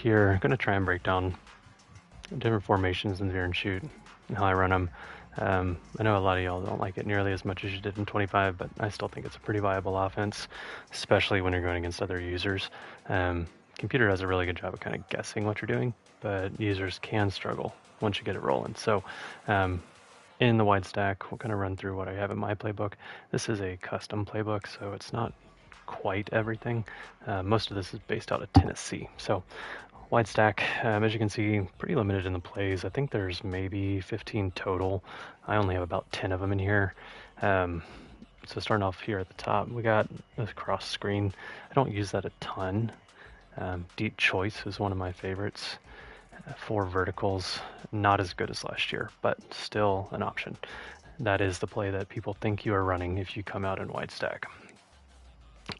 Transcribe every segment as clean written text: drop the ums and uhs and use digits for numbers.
here, I'm going to try and break down different formations in veer and shoot and how I run them. I know a lot of y'all don't like it nearly as much as you did in 25, but I still think it's a pretty viable offense, especially when you're going against other users. Computer does a really good job of kind of guessing what you're doing, but users can struggle once you get it rolling. So in the wide stack, we'll kind of run through what I have in my playbook. This is a custom playbook, so it's not quite everything. Most of this is based out of Tennessee. So wide stack, as you can see, pretty limited in the plays. I think there's maybe 15 total. I only have about 10 of them in here. So starting off here at the top, we got a cross screen. I don't use that a ton. Deep choice is one of my favorites. 4 verticals, not as good as last year, but still an option. That is the play that people think you are running if you come out in wide stack.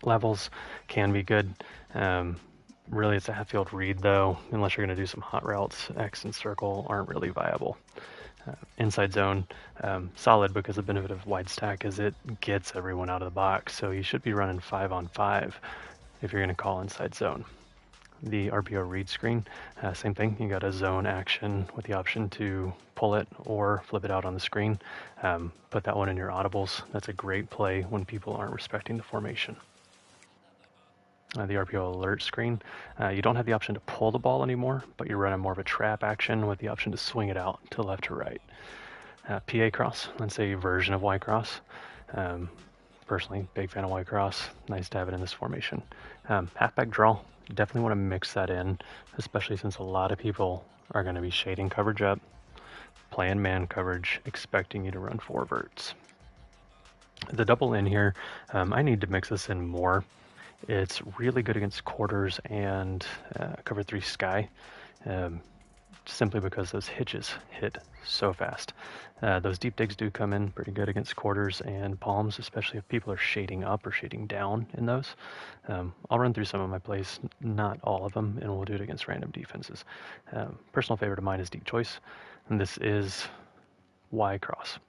Levels can be good. Really, it's a half field read though, unless you're going to do some hot routes. X and circle aren't really viable. Inside zone, solid because the benefit of wide stack is it gets everyone out of the box. So you should be running 5-on-5 if you're going to call inside zone. The RPO read screen, same thing. You got a zone action with the option to pull it or flip it out on the screen. Put that one in your audibles. That's a great play when people aren't respecting the formation. The RPO alert screen, you don't have the option to pull the ball anymore, but you're running more of a trap action with the option to swing it out to left or right. PA cross, that's a version of Y cross. Personally, big fan of Y cross. Nice to have it in this formation. Halfback draw, definitely want to mix that in, especially since a lot of people are going to be shading coverage up, playing man coverage, expecting you to run 4 verts. The double in here, I need to mix this in more. It's really good against quarters and cover 3 sky, simply because those hitches hit so fast. Those deep digs do come in pretty good against quarters and palms, especially if people are shading up or shading down in those. I'll run through some of my plays, not all of them, and we'll do it against random defenses. Personal favorite of mine is deep choice, and this is Y cross.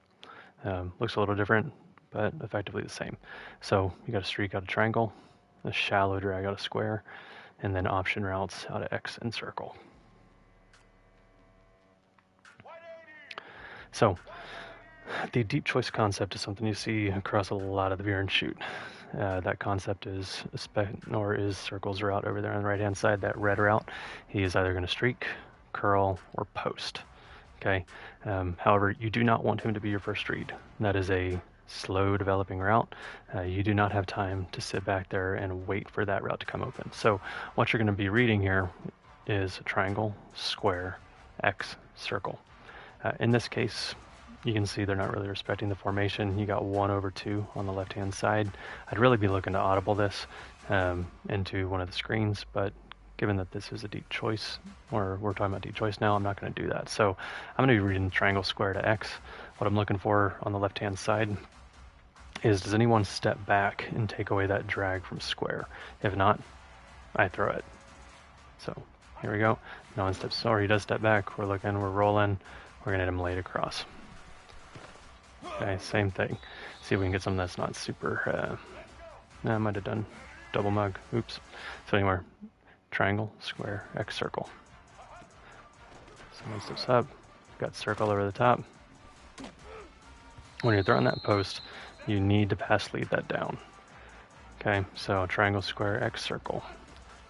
Looks a little different, but effectively the same. So you got a streak out of triangle, a shallow drag out of square, and then option routes out of X and circle. So the deep choice concept is something you see across a lot of the veer and shoot. That concept is circles route over there on the right hand side, that red route. He is either going to streak, curl, or post. Okay. However, you do not want him to be your first read. That is a slow developing route. You do not have time to sit back there and wait for that route to come open. So what you're going to be reading here is triangle, square, X, circle. In this case, you can see they're not really respecting the formation. You got 1/2 on the left hand side. I'd really be looking to audible this into one of the screens, but given that this is a deep choice, or we're talking about deep choice now, I'm not going to do that. So I'm going to be reading triangle, square to X. What I'm looking for on the left hand side is, does anyone step back and take away that drag from square? If not, I throw it. So here we go. No one steps, or he does step back. We're looking, we're rolling. We're going to hit him late across. Okay, same thing. See if we can get something that's not super, I might have done double mug. Oops. So anywhere, triangle, square, X, circle. Someone steps up, got circle over the top. When you're throwing that post, you need to pass lead that down. Okay, so triangle, square, X, circle.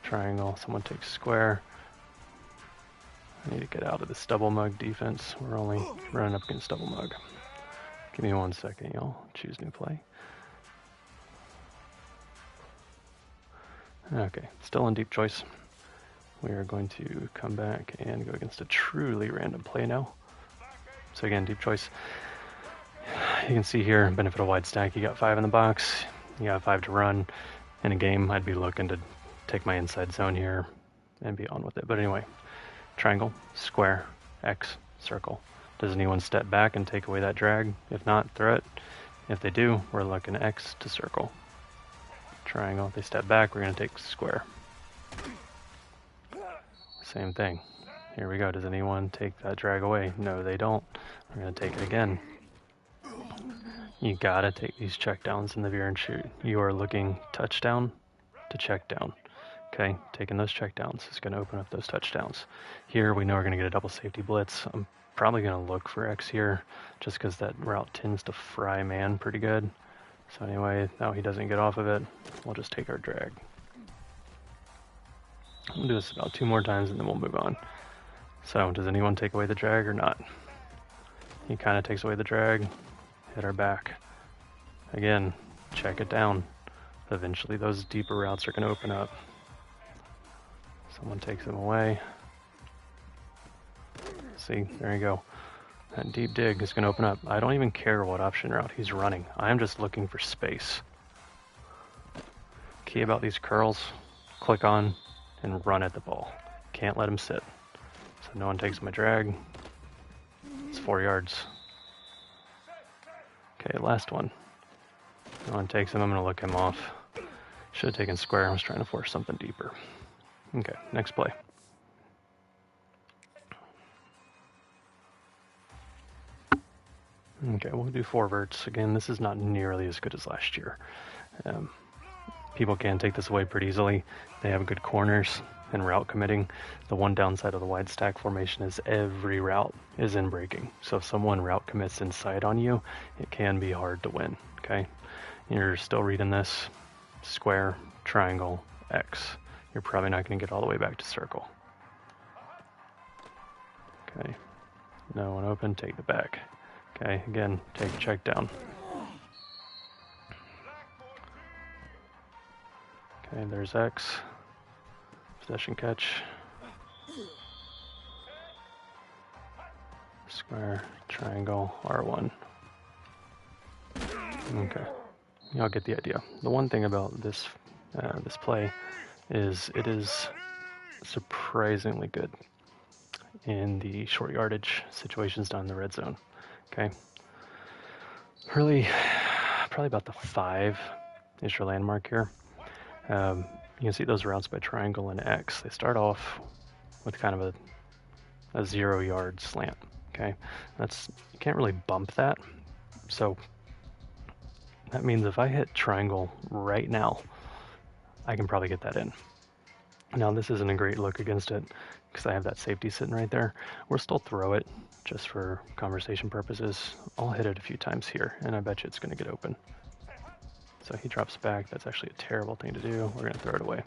Triangle, someone takes square. I need to get out of this double mug defense. We're only running up against double mug. Give me 1 second, y'all. Choose new play. Okay, still in deep choice. We are going to come back and go against a truly random play now. So again, deep choice. You can see here, benefit of wide stack, you got 5 in the box, you got 5 to run. In a game, I'd be looking to take my inside zone here and be on with it. But anyway, triangle, square, X, circle. Does anyone step back and take away that drag? If not, throw it. If they do, we're looking X to circle. Triangle, if they step back, we're going to take square. Same thing. Here we go. Does anyone take that drag away? No, they don't. We're going to take it again. You gotta take these check downs in the veer and shoot. You are looking touchdown to check down. Okay, taking those checkdowns is going to open up those touchdowns. Here we know we're going to get a double safety blitz. I'm probably going to look for X here just because that route tends to fry man pretty good. So anyway, now he doesn't get off of it. We'll just take our drag. We'll do this about 2 more times and then we'll move on. So does anyone take away the drag or not? He kind of takes away the drag. Hit our back. Again, check it down. Eventually those deeper routes are going to open up. Someone takes them away. See, there you go. That deep dig is going to open up. I don't even care what option route he's running. I'm just looking for space. Key about these curls, click on and run at the ball. Can't let him sit. So no one takes my drag. It's 4 yards. Okay, last one. No one takes him. I'm going to look him off. Should have taken square. I was trying to force something deeper. Okay, next play. Okay, we'll do 4 verts. Again, this is not nearly as good as last year. People can take this away pretty easily. They have good corners and route committing. The one downside of the wide stack formation is every route is in breaking. So if someone route commits inside on you, it can be hard to win, okay? You're still reading this, square, triangle, X. You're probably not going to get all the way back to circle. Okay, no one open, take the back. Okay, again, take a check down. Okay, there's X. Possession catch. Square, triangle, R1. Okay, y'all get the idea. The one thing about this this play is it is surprisingly good in the short yardage situations down in the red zone. Okay, really, probably about the 5 is your landmark here. You can see those routes by triangle and X. They start off with kind of a 0 yard slant. Okay, you can't really bump that. So that means if I hit triangle right now, I can probably get that in. Now this isn't a great look against it because I have that safety sitting right there. We'll still throw it just for conversation purposes. I'll hit it a few times here and I bet you it's going to get open. So he drops back. That's actually a terrible thing to do. We're going to throw it away.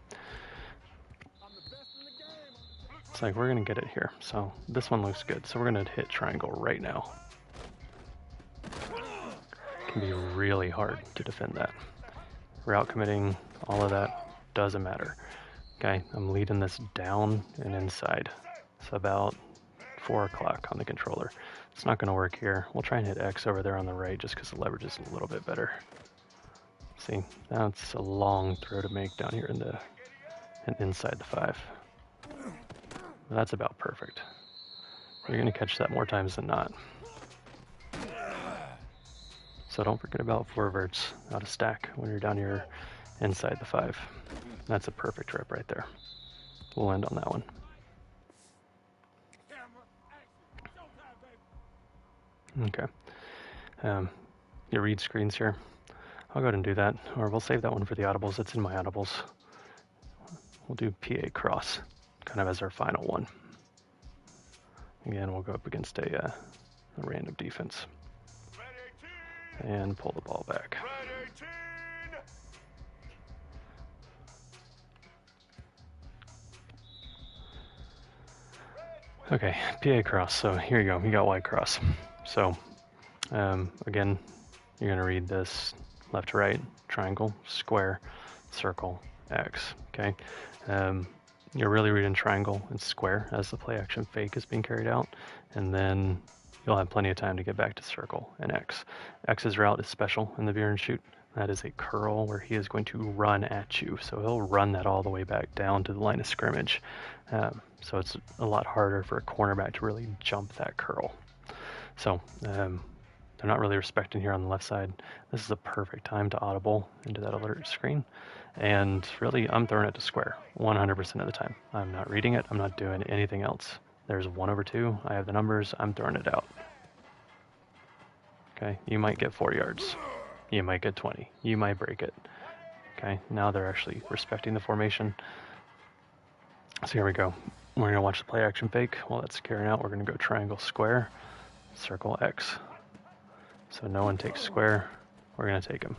It's like we're going to get it here. So this one looks good. So we're going to hit triangle right now. It can be really hard to defend that. Route committing, all of that doesn't matter. Okay, I'm leading this down and inside. It's about 4 o'clock on the controller. It's not going to work here. We'll try and hit X over there on the right just because the leverage is a little bit better. See, that's a long throw to make down here and inside the 5. That's about perfect. You're going to catch that more times than not. So don't forget about 4 verts out of stack when you're down here inside the 5. That's a perfect rep right there. We'll end on that one. Okay. Your read screens here. I'll go ahead and do that, or we'll save that one for the audibles. It's in my audibles. We'll do PA cross, kind of as our final one. Again, we'll go up against a random defense. And pull the ball back. Okay, PA cross. So here you go. You got Y cross. So again, you're going to read this left to right, triangle, square, circle, X. Okay. You're really reading triangle and square as the play action fake is being carried out, and then you'll have plenty of time to get back to circle and X. X's route is special in the veer and shoot. That is a curl where he is going to run at you. So he'll run that all the way back down to the line of scrimmage. So it's a lot harder for a cornerback to really jump that curl. So they're not really respecting here on the left side. This is a perfect time to audible into that alert screen. And really, I'm throwing it to square 100% of the time. I'm not reading it. I'm not doing anything else. There's 1/2. I have the numbers. I'm throwing it out. Okay, you might get 4 yards. You might get 20. You might break it. Okay, now they're actually respecting the formation. So here we go. We're going to watch the play action fake. While that's carrying out, we're going to go triangle square, circle X. So no one takes square. We're going to take them.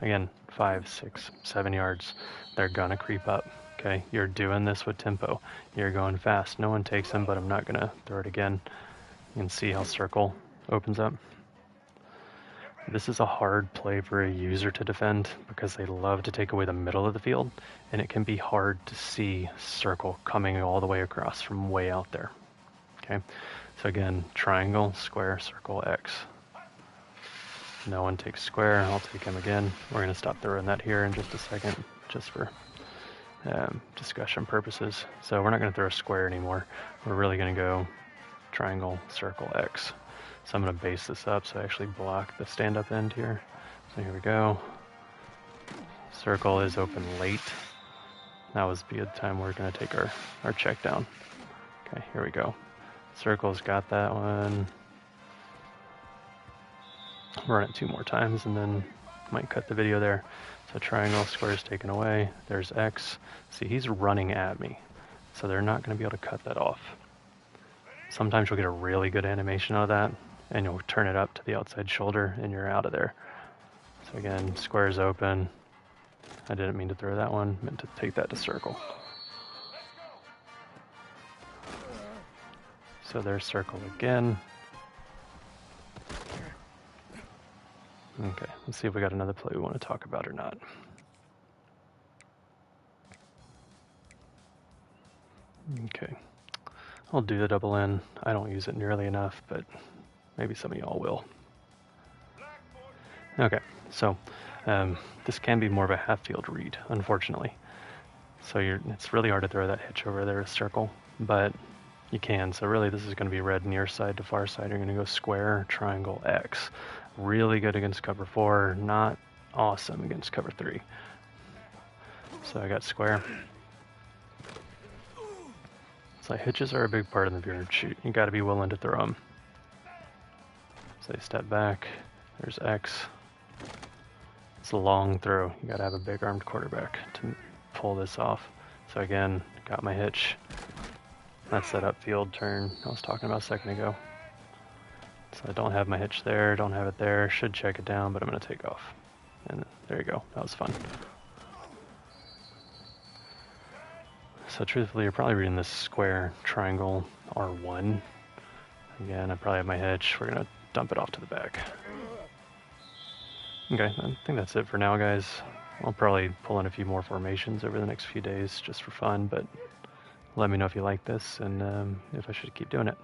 Again, 5, 6, 7 yards. They're going to creep up. Okay, you're doing this with tempo. You're going fast. No one takes them, but I'm not going to throw it again. You can see how circle opens up. This is a hard play for a user to defend because they love to take away the middle of the field, and it can be hard to see circle coming all the way across from way out there. Okay, so again, triangle, square, circle, X. No one takes square. I'll take him again. We're going to stop throwing that here in just a second, just for discussion purposes. So we're not going to throw a square anymore. We're really going to go triangle, circle, X. So I'm going to base this up so I actually block the stand-up end here. So here we go. Circle is open late. That was the time we're going to take our check down. Okay, here we go. Circle's got that one. Run it 2 more times and then might cut the video there. So triangle, square is taken away. There's X. See, he's running at me. So they're not going to be able to cut that off. Sometimes you'll get a really good animation out of that, and you'll turn it up to the outside shoulder, and you're out of there. So again, square is open. I didn't mean to throw that one, meant to take that to circle. So there's circle again. Okay, let's see if we got another play we want to talk about or not. Okay, I'll do the double in. I don't use it nearly enough, but maybe some of y'all will. Okay, so this can be more of a half field read, unfortunately. So it's really hard to throw that hitch over there to circle, but you can. So really this is going to be red near side to far side. You're going to go square, triangle, X. Really good against cover 4, not awesome against cover 3. So I got square. So hitches are a big part of the veer and shoot. You got to be willing to throw them. So they step back. There's X. It's a long throw. You got to have a big armed quarterback to pull this off. So again, got my hitch. That's that upfield turn I was talking about a second ago. So I don't have my hitch there, don't have it there. Should check it down, but I'm going to take off. And there you go. That was fun. So truthfully, you're probably reading this square, triangle, R1. Again, I probably have my hitch. We're going to dump it off to the back. Okay, I think that's it for now, guys. I'll probably pull in a few more formations over the next few days just for fun, but let me know if you like this and if I should keep doing it.